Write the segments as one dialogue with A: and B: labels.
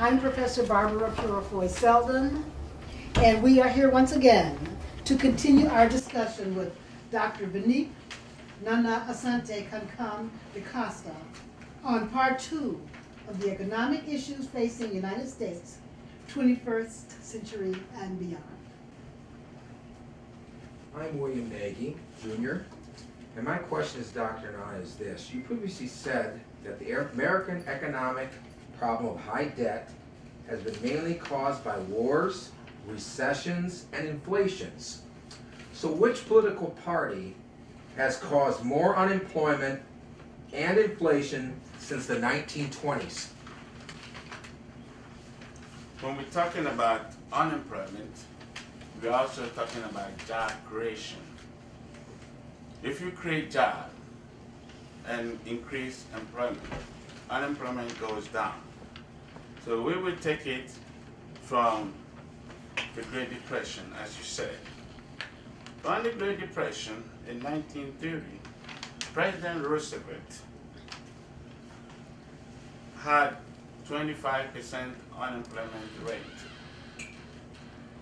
A: I'm Professor Barbara Purifoy-Selden, and we are here once again to continue our discussion with Dr. Vinep Nana Asante Kankam-da-Costa on part 2 of the economic issues facing the United States, 21st century and beyond.
B: I'm William Nagy, Jr., and my question is, Dr. Nana, is this. You previously said that the American economic problem of high debt has been mainly caused by wars, recessions, and inflations. So which political party has caused more unemployment and inflation since the 1920s?
C: When we're talking about unemployment, we're also talking about job creation. If you create jobs and increase employment, unemployment goes down. So we will take it from the Great Depression, as you said. During the Great Depression in 1930, President Roosevelt had 25% unemployment rate.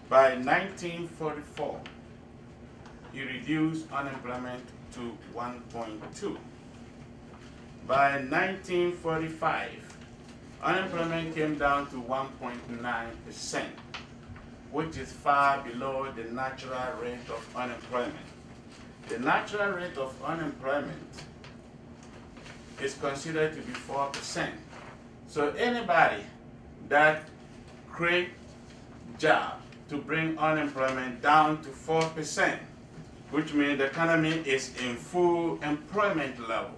C: By 1944, he reduced unemployment to 1.2. By 1945, unemployment came down to 1.9%, which is far below the natural rate of unemployment. The natural rate of unemployment is considered to be 4%. So anybody that creates jobs to bring unemployment down to 4%, which means the economy is in full employment level.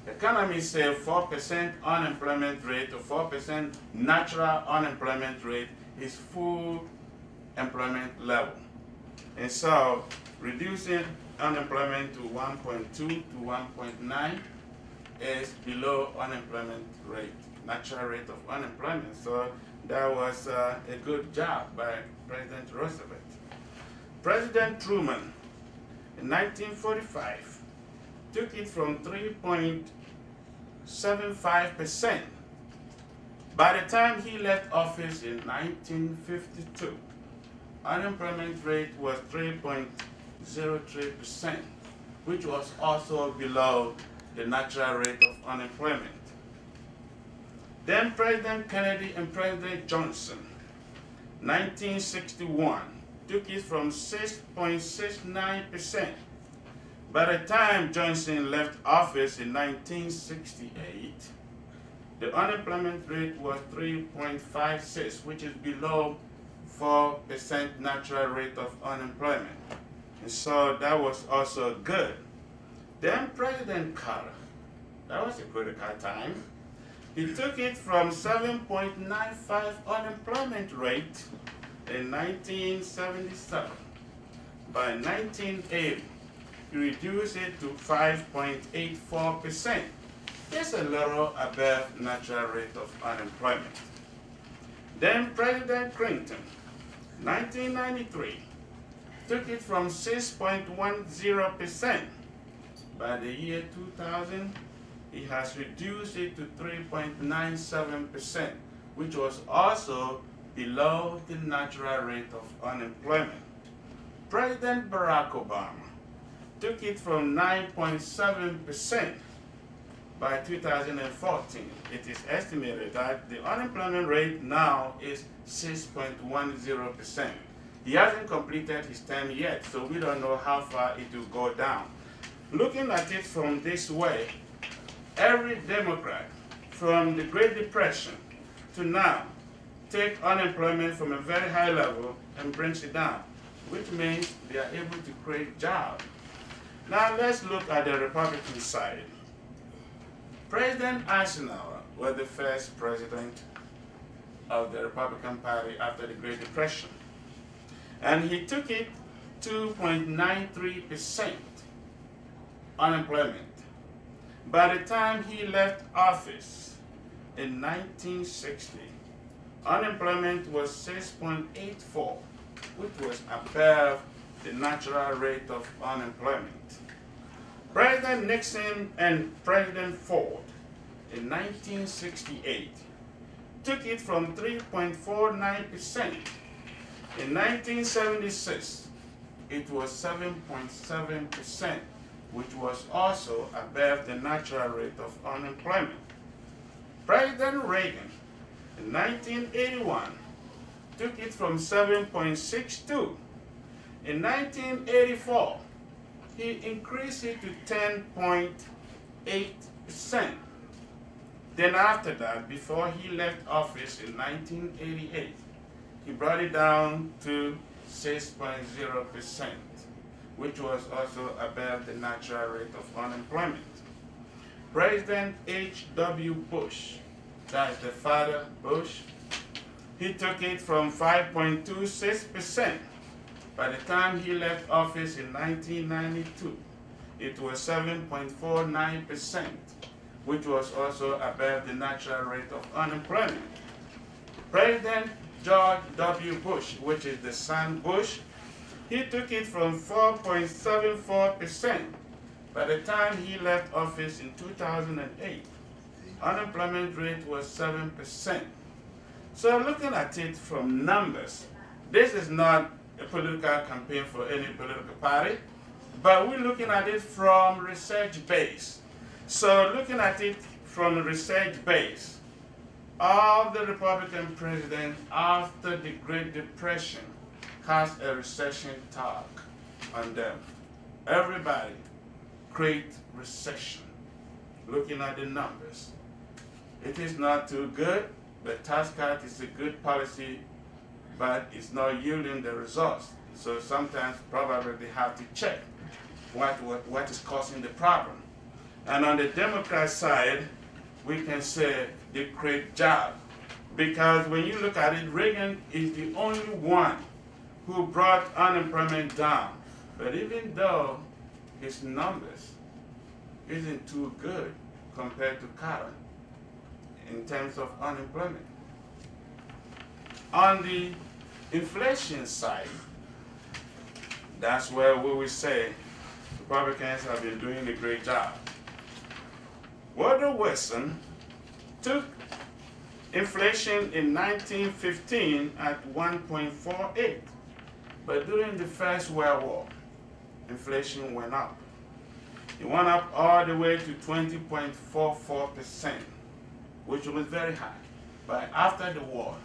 C: Economists say 4% unemployment rate or 4% natural unemployment rate is full employment level. And so reducing unemployment to 1.2 to 1.9 is below unemployment rate, natural rate of unemployment. So that was a good job by President Roosevelt. President Truman in 1945 took it from 3.75%. By the time he left office in 1952, unemployment rate was 3.03%, which was also below the natural rate of unemployment. Then President Kennedy and President Johnson, 1961, took it from 6.69%. By the time Johnson left office in 1968, the unemployment rate was 3.56, which is below 4% natural rate of unemployment. And so that was also good. Then President Carter, that was a critical time, he took it from 7.95 unemployment rate in 1977. By 1980, he reduced it to 5.84%. Just a little above natural rate of unemployment. Then President Clinton, 1993, took it from 6.10%. By the year 2000, he has reduced it to 3.97%, which was also below the natural rate of unemployment. President Barack Obama took it from 9.7%. By 2014, it is estimated that the unemployment rate now is 6.10%. He hasn't completed his term yet, so we don't know how far it will go down. Looking at it from this way, every Democrat from the Great Depression to now take unemployment from a very high level and brings it down, which means they are able to create jobs. Now let's look at the Republican side. President Eisenhower was the first president of the Republican Party after the Great Depression. And he took it 2.93% unemployment. By the time he left office in 1960, unemployment was 6.84, which was above the natural rate of unemployment. President Nixon and President Ford in 1968 took it from 3.49%. In 1976, it was 7.7%, which was also above the natural rate of unemployment. President Reagan, in 1981, took it from 7.62. In 1984, he increased it to 10.8%. Then after that, before he left office in 1988, he brought it down to 6.0%, which was also above the natural rate of unemployment. President H.W. Bush, that's the father Bush, he took it from 5.26%. By the time he left office in 1992, it was 7.49%, which was also above the natural rate of unemployment. President George W. Bush, which is the son Bush, he took it from 4.74%. By the time he left office in 2008, unemployment rate was 7%. So looking at it from numbers, this is not a political campaign for any political party, but we're looking at it from research base. So looking at it from a research base, all the Republican presidents after the Great Depression has a recession tag on them. Everybody create recession. Looking at the numbers, it is not too good. The tax cut is a good policy, but it's not yielding the results. So sometimes probably they have to check what is causing the problem. And on the Democrat side, we can say they create jobs. Because when you look at it, Reagan is the only one who brought unemployment down. But even though his numbers isn't too good compared to Carter in terms of unemployment. On the inflation side, that's where we will say Republicans have been doing a great job. Woodrow Wilson took inflation in 1915 at 1.48, but during the First World War, inflation went up. It went up all the way to 20.44%, which was very high. But after the war,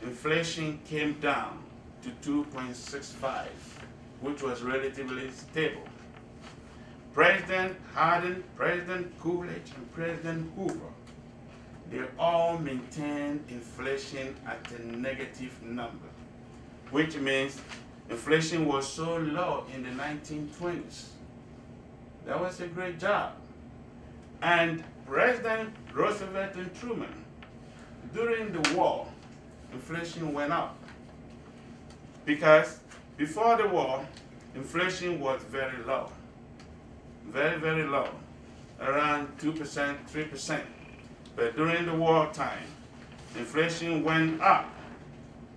C: inflation came down to 2.65, which was relatively stable. President Harding, President Coolidge, and President Hoover, they all maintained inflation at a negative number, which means inflation was so low in the 1920s. That was a great job. And President Roosevelt and Truman, during the war, inflation went up. Because before the war, inflation was very low. Very, very low. Around 2%, 3%. But during the wartime, inflation went up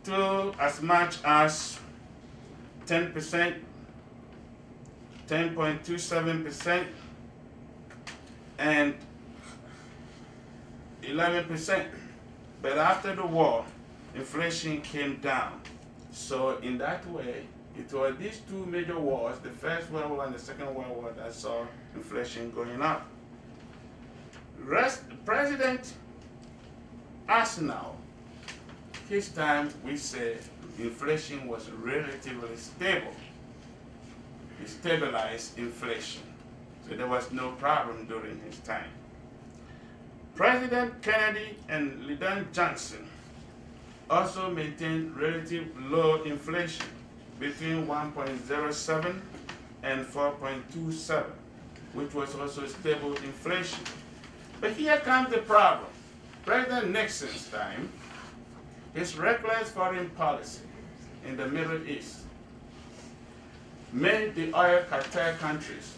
C: to as much as 10%, 10.27%, and 11%. But after the war, inflation came down. So in that way, it was these two major wars, the First World War and the Second World War, that saw inflation going up. President Eisenhower, his time, we say inflation was relatively stable. He stabilized inflation. So there was no problem during his time. President Kennedy and Lyndon Johnson also maintained relative low inflation between 1.07 and 4.27, which was also stable inflation. But here comes the problem. President Nixon's time, his reckless foreign policy in the Middle East made the oil cartel countries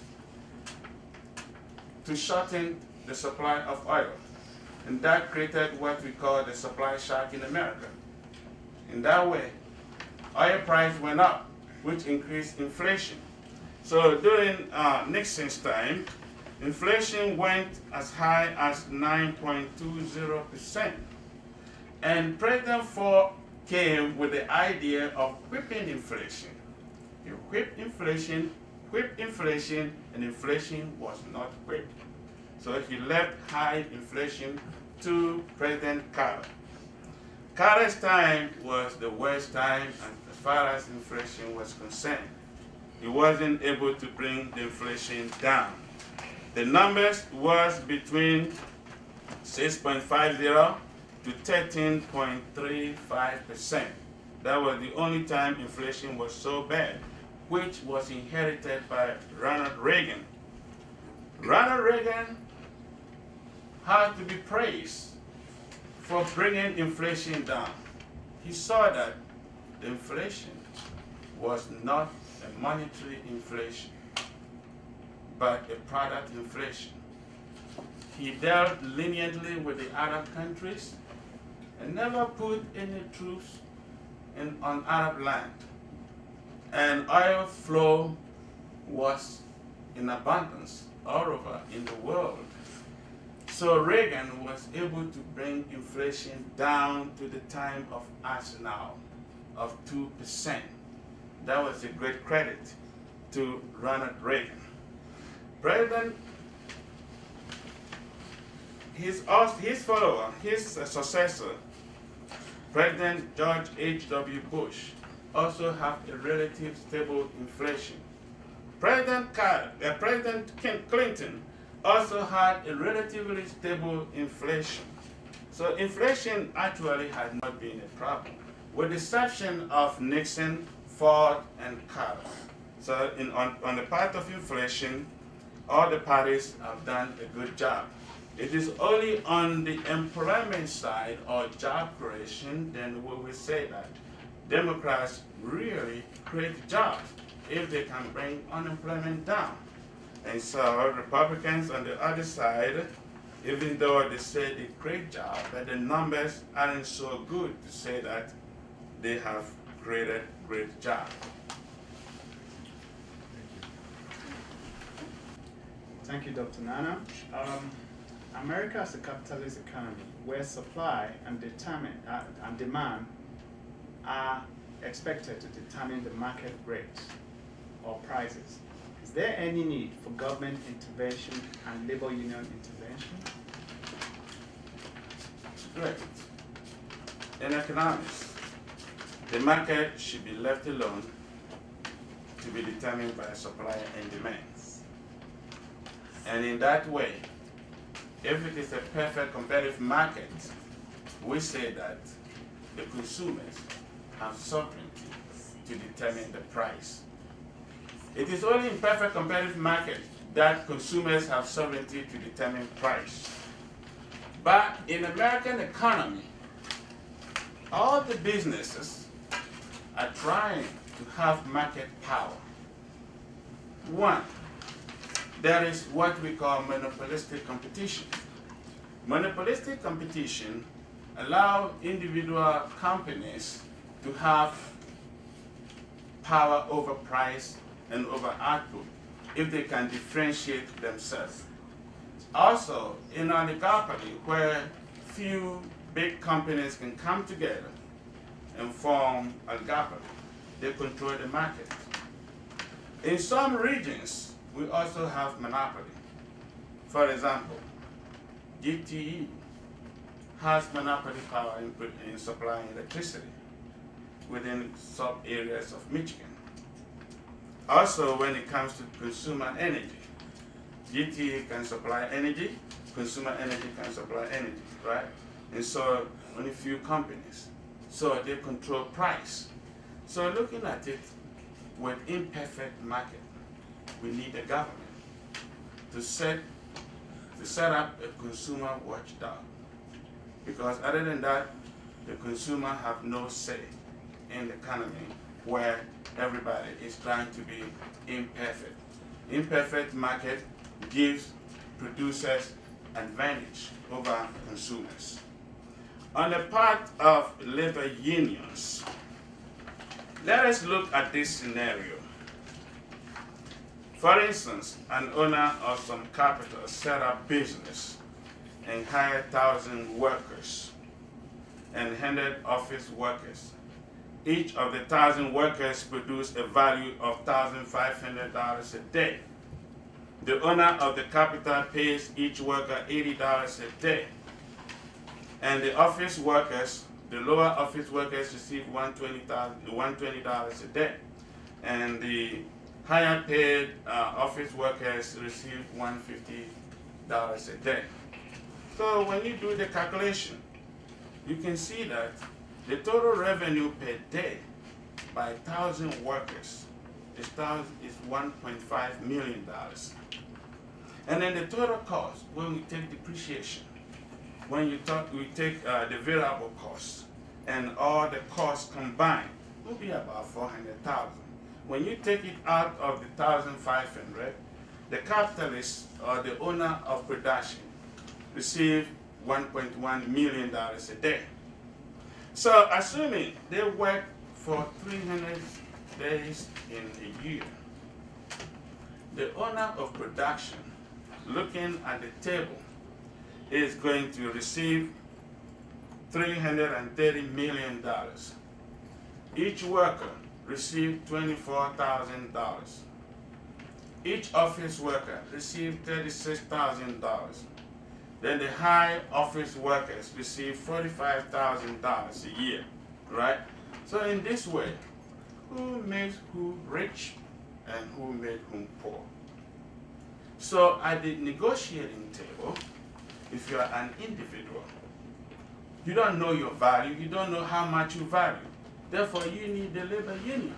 C: to shorten the supply of oil. And that created what we call the supply shock in America. In that way, oil price went up, which increased inflation. So during Nixon's time, inflation went as high as 9.20%. And President Ford came with the idea of whipping inflation. He whipped inflation, and inflation was not whipped. So he left high inflation to President Carter. Carter's time was the worst time as far as inflation was concerned. He wasn't able to bring the inflation down. The numbers was between 6.50 to 13.35%. That was the only time inflation was so bad, which was inherited by Ronald Reagan. Ronald Reagan had to be praised for bringing inflation down. He saw that the inflation was not a monetary inflation, but a product inflation. He dealt leniently with the Arab countries and never put any troops on Arab land. And oil flow was in abundance all over in the world. So Reagan was able to bring inflation down to the time of us now, of 2%. That was a great credit to Ronald Reagan. His follower, his successor, President George H.W. Bush, also have a relative stable inflation. President Clinton also had a relatively stable inflation. So inflation actually has not been a problem, with the exception of Nixon, Ford, and Carter. So on the part of inflation, all the parties have done a good job. It is only on the employment side or job creation then we will say that Democrats really create jobs if they can bring unemployment down. And so Republicans on the other side, even though they say they create jobs, but the numbers aren't so good to say that they have created great jobs.
D: Thank you, Dr. Nana. America is a capitalist economy where supply and demand are expected to determine the market rate or prices. Is there any need for government intervention and labor union intervention?
C: Right. In economics, the market should be left alone to be determined by supply and demand. And in that way, if it is a perfect competitive market, we say that the consumers have sovereignty to determine the price. It is only in perfect competitive market that consumers have sovereignty to determine price. But in American economy, all the businesses are trying to have market power. One, there is what we call monopolistic competition. Monopolistic competition allows individual companies to have power over price and over output if they can differentiate themselves. Also, in oligopoly, where few big companies can come together and form oligopoly, they control the market. In some regions, we also have monopoly. For example, GTE has monopoly power in supplying electricity within sub-areas of Michigan. Also, when it comes to consumer energy, GTE can supply energy, consumer energy can supply energy, right? And so only few companies. So they control price. So looking at it with imperfect market, we need a government to set up a consumer watchdog. Because other than that, the consumer have no say in the economy where everybody is trying to be imperfect. Imperfect market gives producers advantage over consumers. On the part of labor unions, let us look at this scenario. For instance, an owner of some capital set up business and hire 1,000 workers. and 100 office workers. Each of the 1,000 workers produce a value of $1,500 a day. The owner of the capital pays each worker $80 a day. And the office workers, the lower office workers receive $120 a day. And the higher paid office workers receive $150 a day. So when you do the calculation, you can see that the total revenue per day by 1,000 workers is $1.5 million. And then the total cost, when we take depreciation, when we take the variable costs and all the costs combined, will be about $400,000. When you take it out of the 1,500, the capitalist or the owner of production receive $1.1 million a day. So assuming they work for 300 days in a year, the owner of production, looking at the table, is going to receive $330 million. Each worker receives $24,000. Each office worker receives $36,000. Then the high office workers receive $45,000 a year, right? So in this way, who makes who rich and who made whom poor? So at the negotiating table, if you are an individual, you don't know your value, you don't know how much you value. Therefore, you need the labor union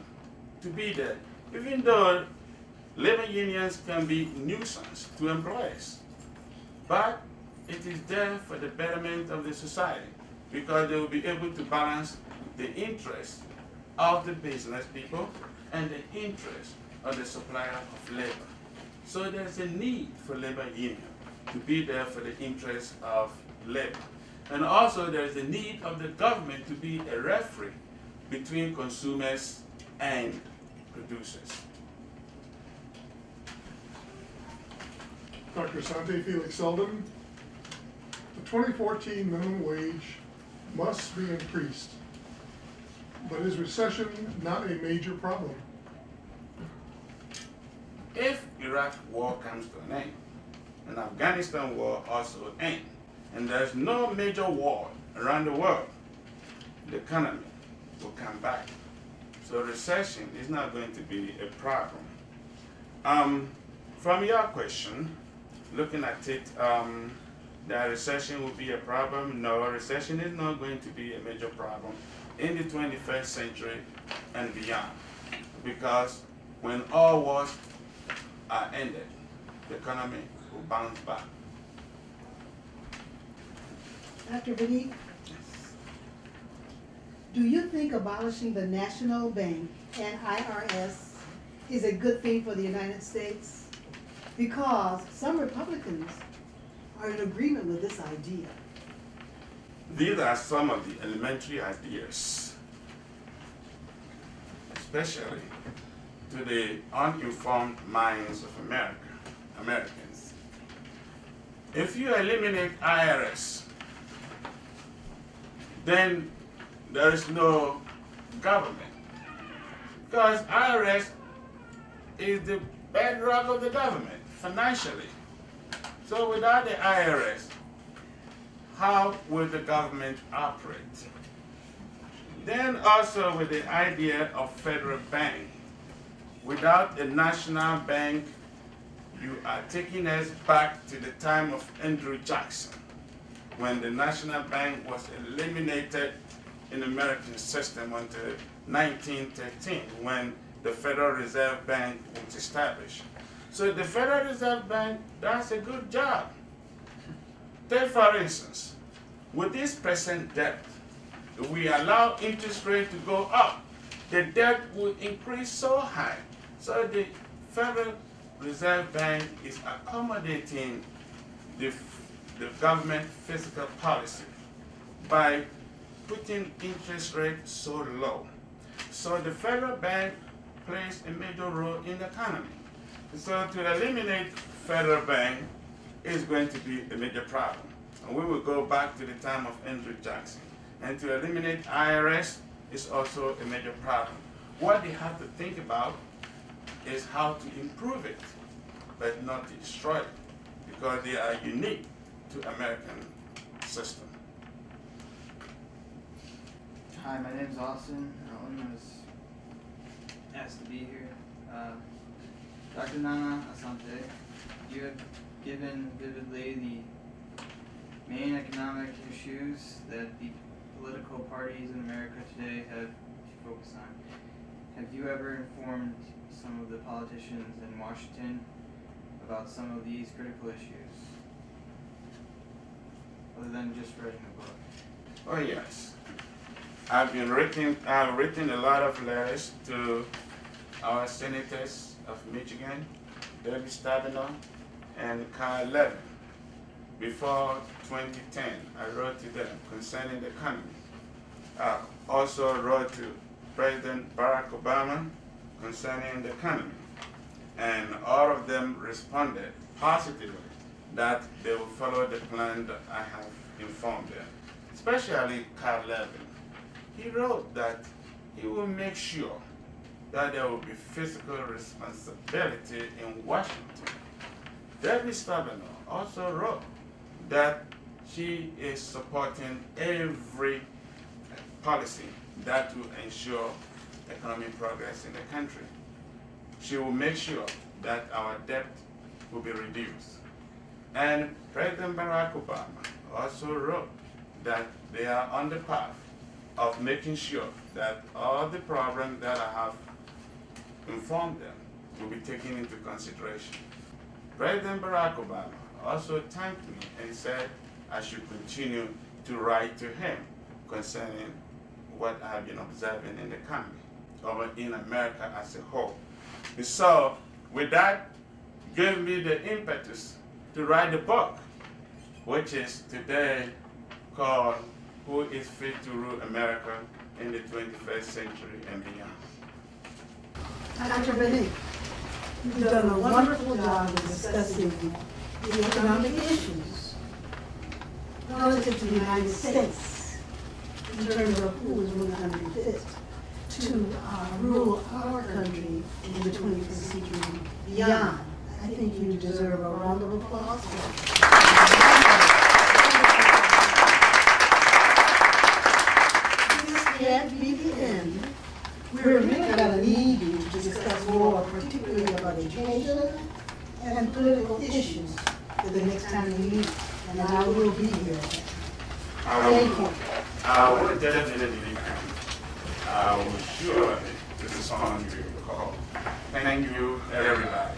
C: to be there. Even though labor unions can be nuisance to employees, but it is there for the betterment of the society because they will be able to balance the interests of the business people and the interests of the supplier of labor. So there's a need for labor union to be there for the interests of labor. And also there's a need of the government to be a referee between consumers and producers.
E: Dr. Asante, Felix Selden. The 2014 minimum wage must be increased, but is recession not a major problem?
C: If Iraq war comes to an end, and Afghanistan war also end, and there's no major war around the world, the economy will come back. So recession is not going to be a problem. From your question, looking at it, that recession will be a problem. No, recession is not going to be a major problem in the 21st century and beyond. Because when all wars are ended, the economy will bounce back.
A: Dr. Vinep, do you think abolishing the National Bank and IRS is a good thing for the United States? Because some Republicans are in agreement with this idea.
C: These are some of the elementary ideas, especially to the uninformed minds of Americans. If you eliminate IRS, then there is no government. Because IRS is the bedrock of the government financially. So without the IRS, how will the government operate? Then also with the idea of federal bank. Without a national bank, you are taking us back to the time of Andrew Jackson, when the national bank was eliminated in the American system until 1913, when the Federal Reserve Bank was established. So the Federal Reserve Bank does a good job. Take for instance, with this present debt, if we allow interest rate to go up, the debt will increase so high. So the Federal Reserve Bank is accommodating the government fiscal policy by putting interest rate so low. So the federal bank plays a major role in the economy. So to eliminate federal bank is going to be a major problem. And we will go back to the time of Andrew Jackson. And to eliminate IRS is also a major problem. What they have to think about is how to improve it, but not to destroy it, because they are unique to American system.
F: Hi, my name is Austin. I was asked to be here. Dr. Nana Asante, you have given vividly the main economic issues that the political parties in America today have focused on. Have you ever informed some of the politicians in Washington about some of these critical issues, other than just writing a book?
C: Oh yes. I've written a lot of letters to our senators of Michigan, Debbie Stabenow and Carl Levin. Before 2010, I wrote to them concerning the economy. I also wrote to President Barack Obama concerning the economy. And all of them responded positively that they will follow the plan that I have informed them, especially Carl Levin. He wrote that he will make sure that there will be fiscal responsibility in Washington. Debbie Stabenow also wrote that she is supporting every policy that will ensure economic progress in the country. She will make sure that our debt will be reduced. And President Barack Obama also wrote that they are on the path of making sure that all the problems that I have informed them will be taken into consideration. President Barack Obama also thanked me and said I should continue to write to him concerning what I have been observing in the economy, or in America as a whole. And so, with that, gave me the impetus to write the book, which is today called Who is Fit to Rule America in the 21st Century and Beyond.
A: Dr. Vinep, you've done a wonderful job of discussing the economic issues relative to the United States in terms of who is really going to be fit to rule our country in the 21st century and beyond. I think you deserve a round of applause for that. This can't be the end. We're really going to need you to discuss more, particularly about education and political issues for the next time we meet, and I will be here. Thank you.
C: I will definitely come. I will surely respond to your call. Thank you, everybody.